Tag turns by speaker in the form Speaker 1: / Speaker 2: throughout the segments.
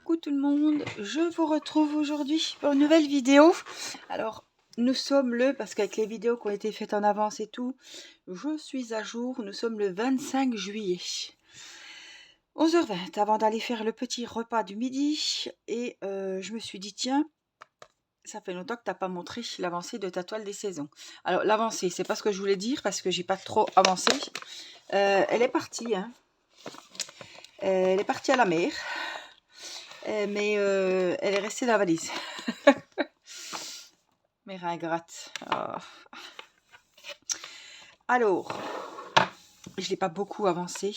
Speaker 1: Coucou tout le monde, je vous retrouve aujourd'hui pour une nouvelle vidéo. Alors nous sommes parce qu'avec les vidéos qui ont été faites en avance et tout, je suis à jour, nous sommes le 25 juillet. 11h20 avant d'aller faire le petit repas du midi et je me suis dit tiens, ça fait longtemps que tu n'as pas montré l'avancée de ta toile des saisons. Alors l'avancée, c'est pas ce que je voulais dire parce que j'ai pas trop avancé. Elle est partie, hein. Elle est partie à la mer. Mais elle est restée dans la valise. Mes reins grattent. Oh. Alors, je n'ai pas beaucoup avancé.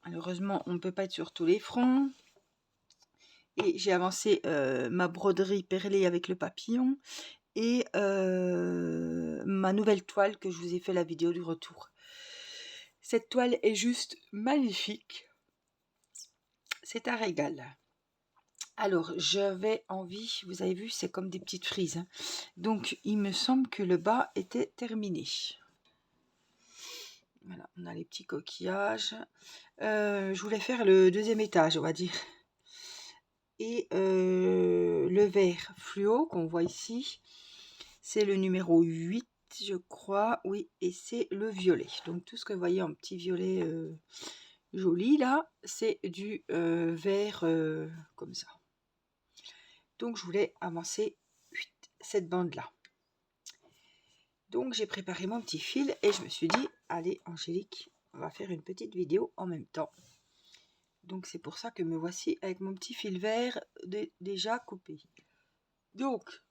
Speaker 1: Malheureusement, on ne peut pas être sur tous les fronts. Et j'ai avancé ma broderie perlée avec le papillon et ma nouvelle toile que je vous ai fait la vidéo du retour. Cette toile est juste magnifique. C'est un régal. Alors, j'avais envie, vous avez vu, c'est comme des petites frises. Hein. Donc, il me semble que le bas était terminé. Voilà, on a les petits coquillages. Je voulais faire le deuxième étage, on va dire. Et le vert fluo qu'on voit ici, c'est le numéro 8, je crois. Oui, et c'est le violet. Donc, tout ce que vous voyez en petit violet joli, là, c'est du vert comme ça. Donc, je voulais avancer cette bande-là. Donc, j'ai préparé mon petit fil et je me suis dit, allez, Angélique, on va faire une petite vidéo en même temps. Donc, c'est pour ça que me voici avec mon petit fil vert déjà coupé. Donc,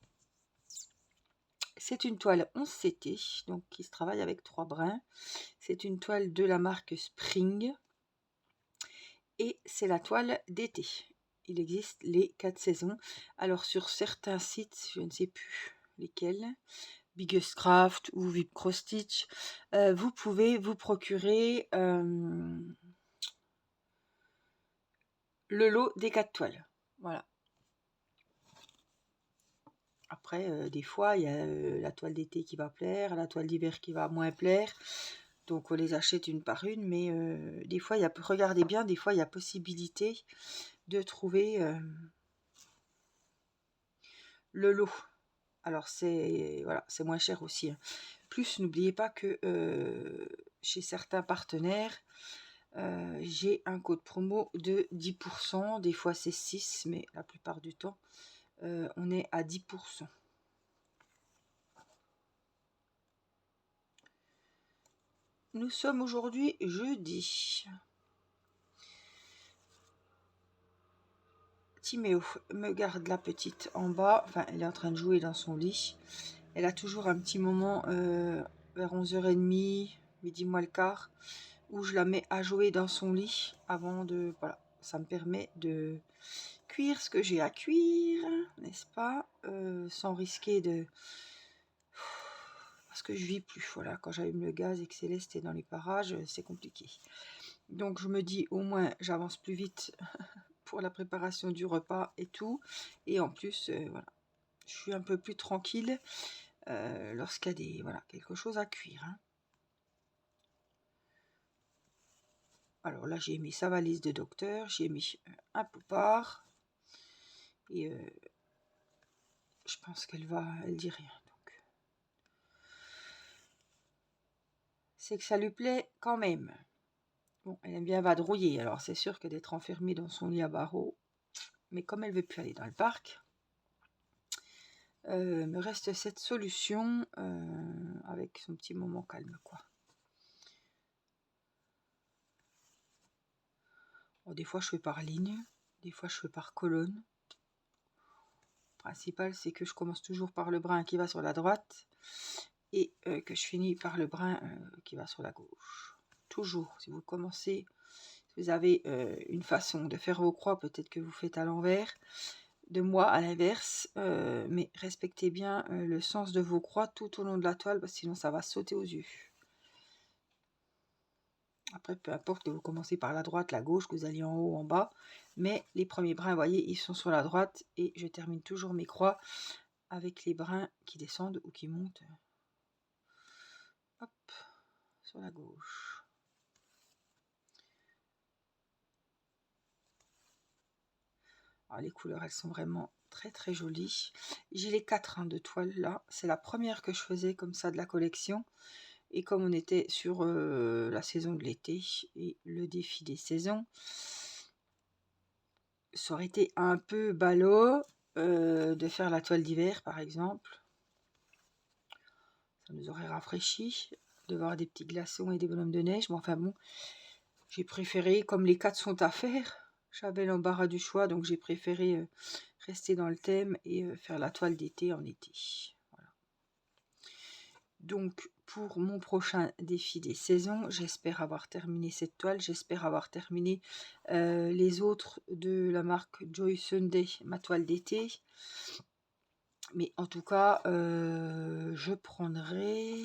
Speaker 1: c'est une toile 11 CT, donc qui se travaille avec 3 brins. C'est une toile de la marque Spring. Et c'est la toile d'été. Il existe les 4 saisons. Alors, sur certains sites, je ne sais plus lesquels, Biggest Craft ou Vip Cross Stitch, vous pouvez vous procurer le lot des 4 toiles. Voilà. Après, des fois, il y a la toile d'été qui va plaire, la toile d'hiver qui va moins plaire. Donc, on les achète une par une. Mais des fois, regardez bien, des fois, il y a possibilité de trouver le lot. Alors, c'est moins cher aussi. Hein. Plus, n'oubliez pas que chez certains partenaires, j'ai un code promo de 10%. Des fois, c'est 6, mais la plupart du temps, on est à 10%. Nous sommes aujourd'hui jeudi. Timéo me garde la petite en bas. Enfin, elle est en train de jouer dans son lit. Elle a toujours un petit moment vers 11h30, midi moins le quart, où je la mets à jouer dans son lit avant de... Voilà, ça me permet de cuire ce que j'ai à cuire, n'est-ce pas, sans risquer de... Parce que je vis plus, voilà, quand j'allume le gaz et que Céleste est dans les parages, c'est compliqué. Donc je me dis, au moins, j'avance plus vite pour la préparation du repas et tout. Et en plus, voilà, je suis un peu plus tranquille lorsqu'il y a des, voilà, quelque chose à cuire. Hein. Alors là, j'ai mis sa valise de docteur, j'ai mis un poupard. Et je pense qu'elle dit rien. Donc. C'est que ça lui plaît quand même. Bon, elle aime bien vadrouiller, alors c'est sûr que d'être enfermée dans son lit à barreaux, mais comme elle ne veut plus aller dans le parc, me reste cette solution avec son petit moment calme, quoi. Bon, des fois, je fais par ligne, des fois, je fais par colonne. Le principal, c'est que je commence toujours par le brin qui va sur la droite et que je finis par le brin qui va sur la gauche. Toujours, si vous commencez... Vous avez une façon de faire vos croix, peut-être que vous faites à l'envers, de moi à l'inverse, mais respectez bien le sens de vos croix tout au long de la toile, parce que sinon ça va sauter aux yeux. Après, peu importe que vous commencez par la droite, la gauche, que vous alliez en haut, en bas, mais les premiers brins, vous voyez, ils sont sur la droite, et je termine toujours mes croix avec les brins qui descendent ou qui montent, hop, sur la gauche. Alors, les couleurs, elles sont vraiment très très jolies. J'ai les 4 de toile là. C'est la première que je faisais comme ça de la collection. Et comme on était sur la saison de l'été et le défi des saisons, ça aurait été un peu ballot de faire la toile d'hiver par exemple. Ça nous aurait rafraîchi de voir des petits glaçons et des bonhommes de neige. Mais enfin bon, j'ai préféré, comme les 4 sont à faire, j'avais l'embarras du choix, donc j'ai préféré rester dans le thème et faire la toile d'été en été. Voilà. Donc pour mon prochain défi des saisons, j'espère avoir terminé cette toile, j'espère avoir terminé les autres de la marque Joy Sunday, ma toile d'été. Mais en tout cas, je prendrai...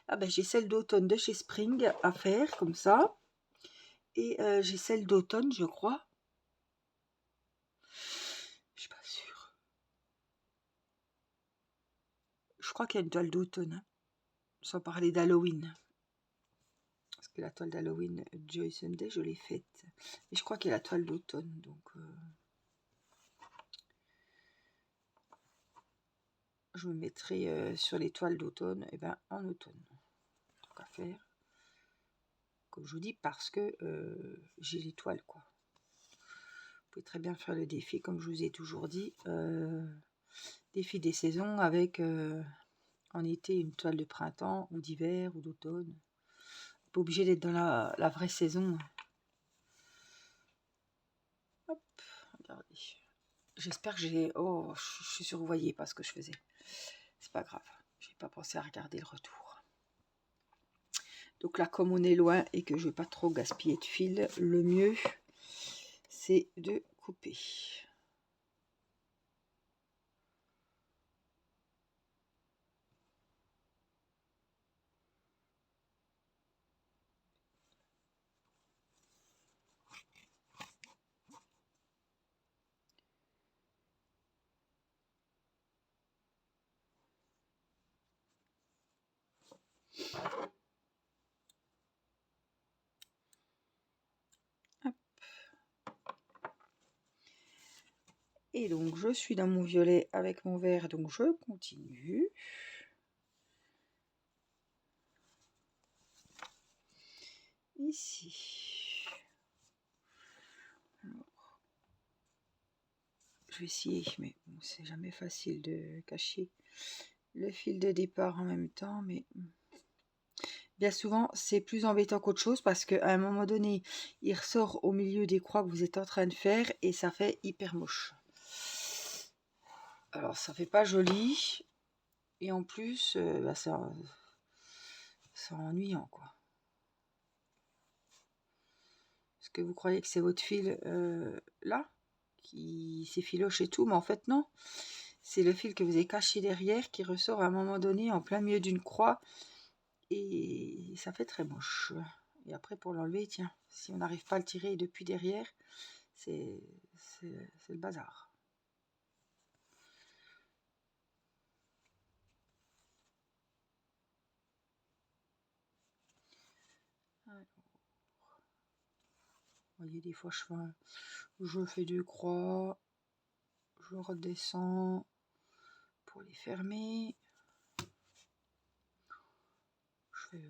Speaker 1: Ah ben j'ai celle d'automne de chez Spring à faire, comme ça. Et j'ai celle d'automne, je crois. Je suis pas sûre. Je crois qu'il y a une toile d'automne, hein, sans parler d'Halloween. Parce que la toile d'Halloween, Joy Sunday, je l'ai faite. Et je crois qu'il y a la toile d'automne, donc... je me mettrai sur les toiles d'automne, et ben en automne. Tant qu'à faire. Comme je vous dis, parce que j'ai les toiles, quoi. Vous pouvez très bien faire le défi, comme je vous ai toujours dit. Défi des saisons avec en été une toile de printemps ou d'hiver ou d'automne. Pas obligé d'être dans la vraie saison. Hop, regardez. J'espère que j'ai... Oh, je suis sûre que vous voyez pas ce que je faisais. C'est pas grave. J'ai pas pensé à regarder le retour. Donc là, comme on est loin et que je vais pas trop gaspiller de fil, le mieux, c'est de couper. Hop. Et donc, je suis dans mon violet avec mon vert, donc je continue. Ici. Alors, je vais essayer, mais bon, c'est jamais facile de cacher le fil de départ en même temps, mais bien souvent c'est plus embêtant qu'autre chose parce qu'à un moment donné il ressort au milieu des croix que vous êtes en train de faire et ça fait hyper moche. Alors ça fait pas joli et en plus bah, c'est ennuyant, quoi. Est-ce que vous croyez que c'est votre fil là qui s'effiloche et tout, mais en fait non. C'est le fil que vous avez caché derrière qui ressort à un moment donné en plein milieu d'une croix et ça fait très moche. Et après pour l'enlever, tiens, si on n'arrive pas à le tirer depuis derrière, c'est le bazar. Alors, vous voyez, des fois je fais 2 croix, je redescends pour les fermer. Je fais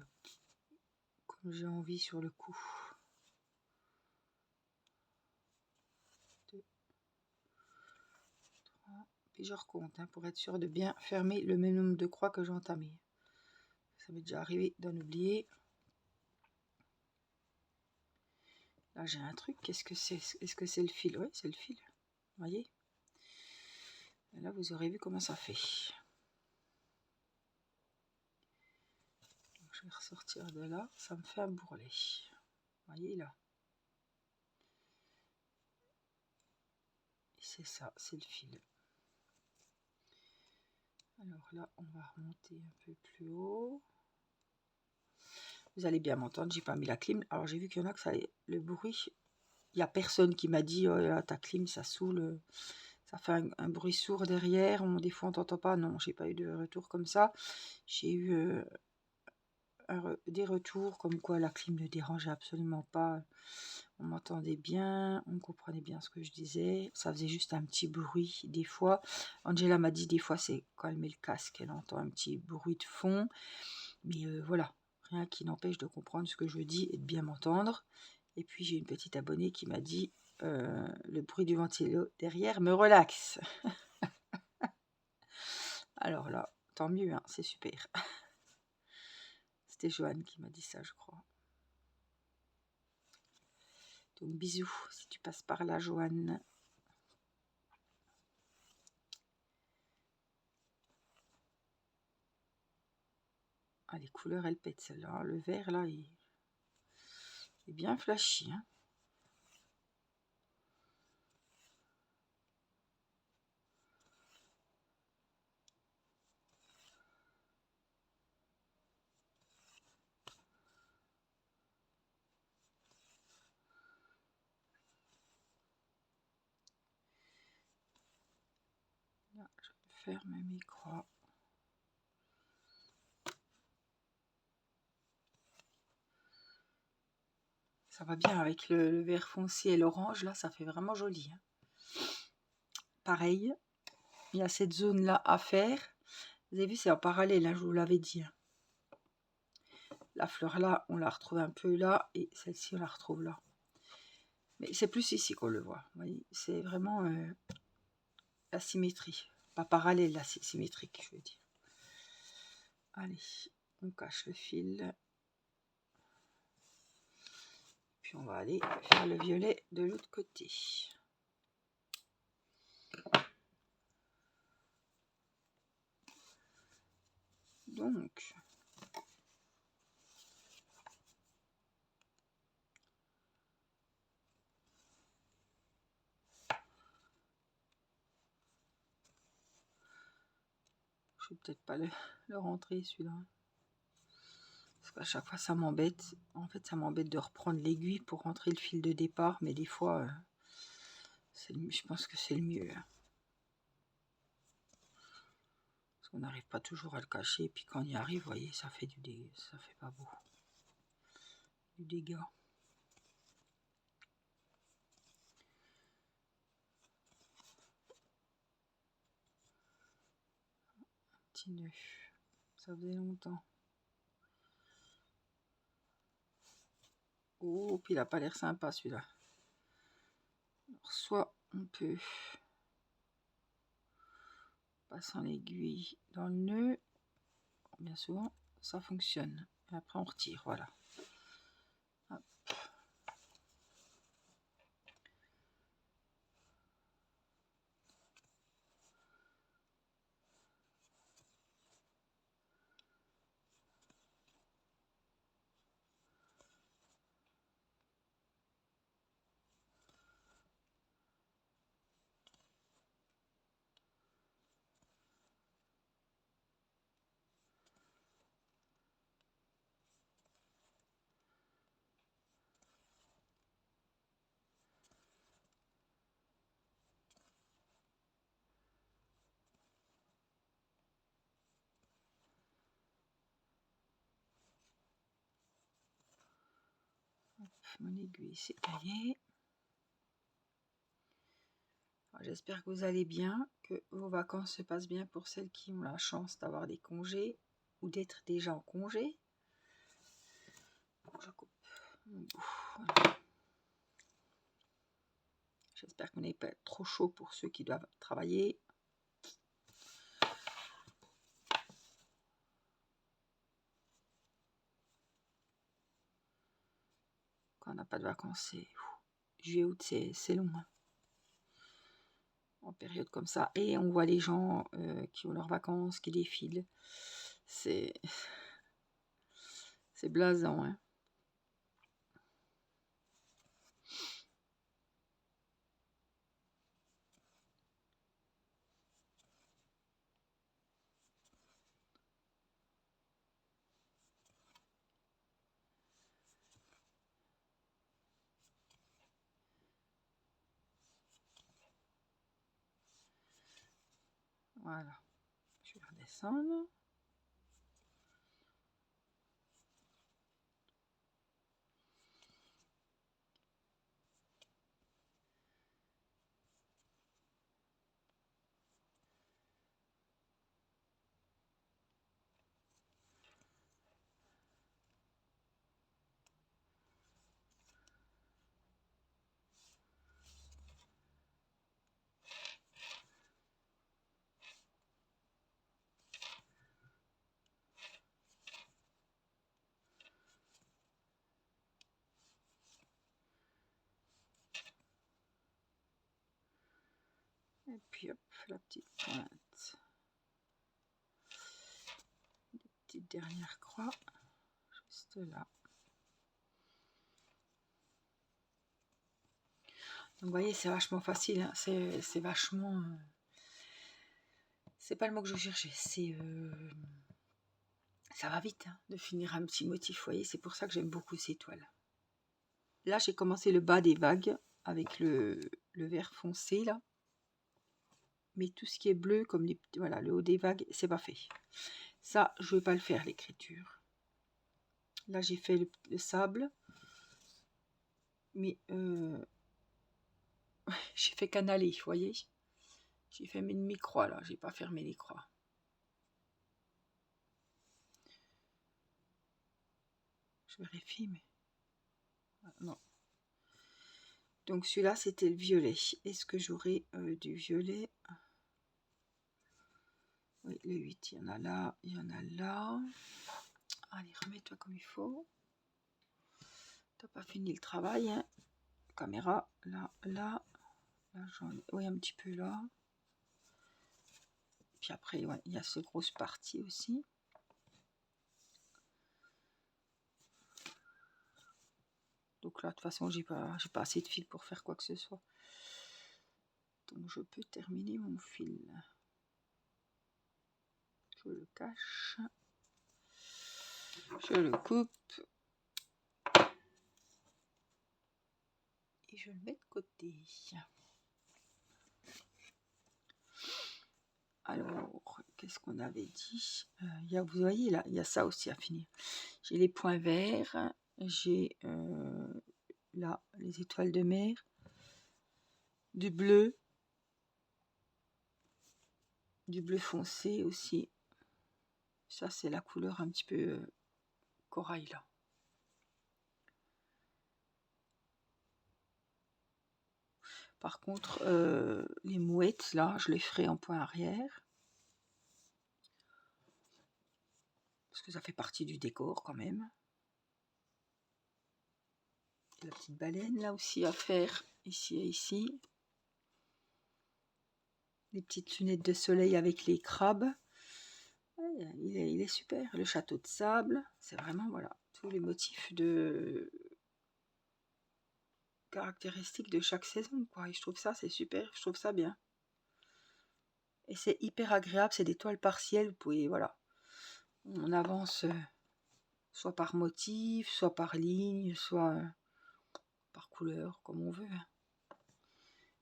Speaker 1: comme j'ai envie sur le coup. 2, 3, puis je recompte hein, pour être sûr de bien fermer le même nombre de croix que j'ai entamé. Ça m'est déjà arrivé d'en oublier. Là j'ai un truc, qu'est-ce que c'est? Est-ce que c'est le fil? Oui, c'est le fil. Vous voyez? Et là vous aurez vu comment ça fait. Donc, je vais ressortir de là, ça me fait un bourrelet. Vous voyez là? C'est ça, c'est le fil. Alors là, on va remonter un peu plus haut. Vous allez bien m'entendre, j'ai pas mis la clim. Alors j'ai vu qu'il y en a que ça, le bruit, il n'y a personne qui m'a dit oh là, ta clim ça saoule, ça fait un bruit sourd derrière, des fois on t'entend pas. Non, j'ai pas eu de retour comme ça. J'ai eu des retours comme quoi la clim ne dérangeait absolument pas. On m'entendait bien, on comprenait bien ce que je disais. Ça faisait juste un petit bruit des fois. Angela m'a dit des fois c'est quand elle met le casque, elle entend un petit bruit de fond. Mais voilà, rien qui n'empêche de comprendre ce que je dis et de bien m'entendre. Et puis j'ai une petite abonnée qui m'a dit le bruit du ventilo derrière me relaxe. Alors là, tant mieux, hein, c'est super. C'était Joanne qui m'a dit ça, je crois. Donc bisous si tu passes par là, Joanne. Ah, les couleurs, elles pètent celle-là. Le vert, là, il est bien flashy. Hein. Là, je vais faire mes micros. Ça va bien avec le vert foncé et l'orange, là, ça fait vraiment joli. Hein. Pareil, il y a cette zone-là à faire. Vous avez vu, c'est en parallèle, hein, je vous l'avais dit. Hein. La fleur là, on la retrouve un peu là, et celle-ci, on la retrouve là. Mais c'est plus ici qu'on le voit. C'est vraiment la symétrie. Pas parallèle, la symétrique, je veux dire. Allez, on cache le fil. Puis on va aller faire le violet de l'autre côté. Donc, je vais peut-être pas le rentrer celui-là. Parce qu'à chaque fois ça m'embête. En fait, ça m'embête de reprendre l'aiguille pour rentrer le fil de départ. Mais des fois, je pense que c'est le mieux. Hein. Parce qu'on n'arrive pas toujours à le cacher. Et puis quand on y arrive, vous voyez, ça fait ça fait pas beau. Du dégât. Petit nœud. Ça faisait longtemps. Oh, puis il n'a pas l'air sympa celui-là. Soit on peut passer l'aiguille dans le nœud. Bien souvent, ça fonctionne. Et après, on retire, voilà. Hop. Mon aiguille s'est taillée. J'espère que vous allez bien, que vos vacances se passent bien pour celles qui ont la chance d'avoir des congés ou d'être déjà en congé. Je coupe mon bout. Voilà. J'espère qu'on n'est pas trop chaud pour ceux qui doivent travailler. Quand on n'a pas de vacances, c'est juillet, août, c'est long. Hein. En période comme ça. Et on voit les gens qui ont leurs vacances, qui défilent. C'est blasant. Hein. Voilà. Je vais redescendre. Et puis hop, la petite pointe. Des petites dernières croix, juste là. Donc vous voyez, c'est vachement facile, hein. C'est vachement... c'est pas le mot que je cherchais, c'est... ça va vite, hein, de finir un petit motif, vous voyez, c'est pour ça que j'aime beaucoup ces toiles. Là, j'ai commencé le bas des vagues avec le vert foncé, là. Mais tout ce qui est bleu, comme les, voilà, le haut des vagues, c'est pas fait. Ça, je vais pas le faire, l'écriture. Là, j'ai fait le sable. Mais j'ai fait canaler, vous voyez. J'ai fait mes demi-croix, là. J'ai pas fermé les croix. Je vérifie, mais... non. Donc, celui-là, c'était le violet. Est-ce que j'aurai du violet? Oui, le 8, il y en a là, il y en a là. Allez, remets-toi comme il faut. T'as pas fini le travail, hein. Caméra, là, là. Là, oui, un petit peu là. Puis après, ouais, il y a cette grosse partie aussi. Donc là, de toute façon, j'ai pas assez de fil pour faire quoi que ce soit. Donc je peux terminer mon fil. Je le cache. Je le coupe. Et je le mets de côté. Alors, qu'est-ce qu'on avait dit? Vous voyez, là, il y a ça aussi à finir. J'ai les points verts. J'ai là, les étoiles de mer. Du bleu foncé aussi. Ça, c'est la couleur un petit peu corail, là. Par contre, les mouettes, là, je les ferai en point arrière. Parce que ça fait partie du décor, quand même. La petite baleine, là aussi, à faire, ici et ici. Les petites lunettes de soleil avec les crabes. Ouais, il est super. Le château de sable, c'est vraiment, voilà, tous les motifs de caractéristiques de chaque saison, quoi. Et je trouve ça, c'est super, je trouve ça bien. Et c'est hyper agréable, c'est des toiles partielles, vous pouvez, voilà. On avance soit par motif, soit par ligne, soit par couleur, comme on veut.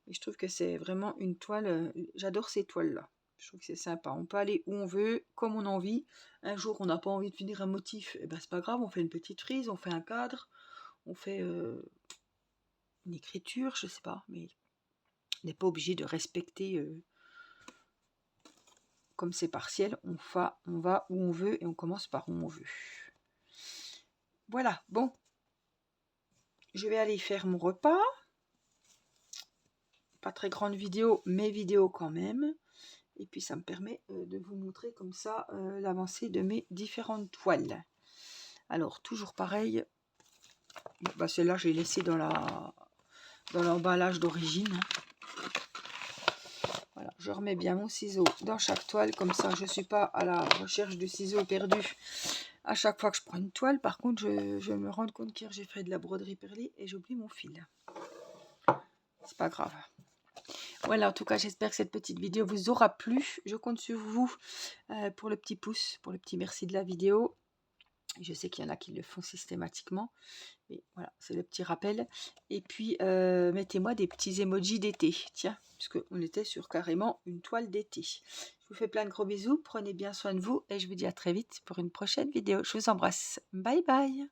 Speaker 1: Et je trouve que c'est vraiment une toile, j'adore ces toiles-là. Je trouve que c'est sympa. On peut aller où on veut, comme on a envie. Un jour, on n'a pas envie de finir un motif, et ben c'est pas grave, on fait une petite frise, on fait un cadre, on fait une écriture, je sais pas, mais on n'est pas obligé de respecter comme c'est partiel. On va où on veut et on commence par où on veut. Voilà, bon. Je vais aller faire mon repas. Pas très grande vidéo, mais vidéo quand même. Et puis ça me permet de vous montrer comme ça l'avancée de mes différentes toiles. Alors toujours pareil, bah, celle-là j'ai laissé dans l'emballage d'origine. Voilà, je remets bien mon ciseau dans chaque toile, comme ça je ne suis pas à la recherche de ciseaux perdus à chaque fois que je prends une toile. Par contre, je me rends compte qu'hier j'ai fait de la broderie perlée et j'oublie mon fil. C'est pas grave. Voilà, en tout cas, j'espère que cette petite vidéo vous aura plu. Je compte sur vous pour le petit pouce, pour le petit merci de la vidéo. Je sais qu'il y en a qui le font systématiquement. Mais voilà, c'est le petit rappel. Et puis, mettez-moi des petits emojis d'été. Tiens, puisqu'on était sur carrément une toile d'été. Je vous fais plein de gros bisous. Prenez bien soin de vous. Et je vous dis à très vite pour une prochaine vidéo. Je vous embrasse. Bye bye.